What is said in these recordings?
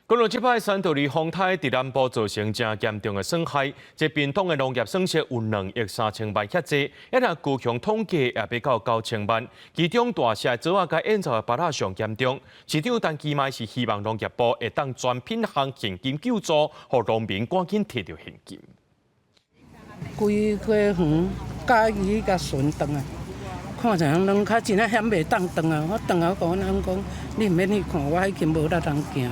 讲到这摆山道里风台伫南部造成真严重的损害，这边统的农业损失有2亿3千万遐济，一若高雄统计也要到9000万。其中大社的做甲演奏的巴拉上严重，市长陈其迈是希望农业部会当全品项现金救助，让农民赶紧摕到现金。规花园甲鱼甲顺转啊，看像人较真啊险袂当转啊！我转啊，我讲人讲，你毋免去看，我已经无力通行。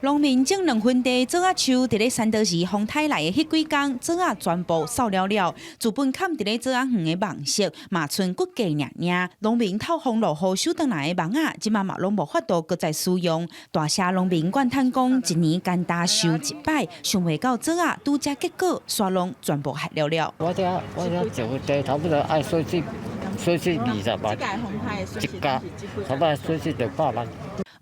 农民种2分地做啊树，伫咧山道时风台来的迄几工，做啊全部扫了了。资本砍伫咧做啊园的芒色，嘛剩骨架尔尔。农民透风落雨收倒来的芒啊，即马嘛拢无法度搁再使用。大社农民怨叹讲，一年干大收一摆，想袂到做啊拄则结果，煞拢全部害了了。我这种地差不多爱损失20万，一家差不多损失200万。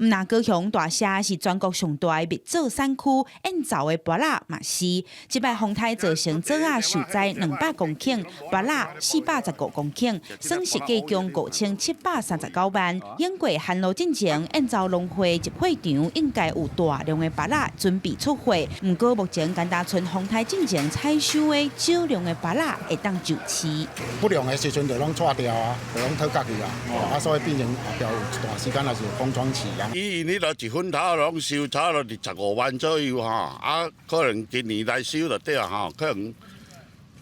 毋那高雄大社是全国上大的密造产区，演奏的芭乐嘛是。即摆风台造成做啊受灾200公顷，芭乐415公顷，损失计共5739万。演过旱路进前，演奏农会集会场应该有大量的芭乐准备出货，毋过目前干大村风台进前采收的少量的芭乐会当就市。不良的时阵就拢拆掉啊，就拢讨价去啊，所以变成后壁有一段时间也是空窗期啊。 伊迄落一分头拢收差不多25万左右哈，可能今年来收就对啊哈，可能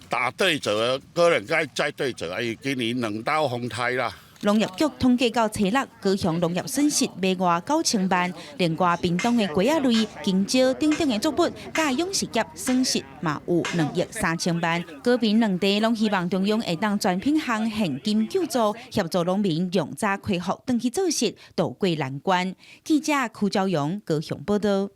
打对折，可能再对折，因为今年2道风台啦。 农业局统计到初六，高雄农业损失卖外9000万，连外屏东的鸡仔类、金蕉等等的作物，甲养殖业损失嘛有2亿3千万。高屏两地拢希望中央会当全品项现金救助，协助农民用早恢复，转去做事，渡过难关。记者邱朝阳高雄报道。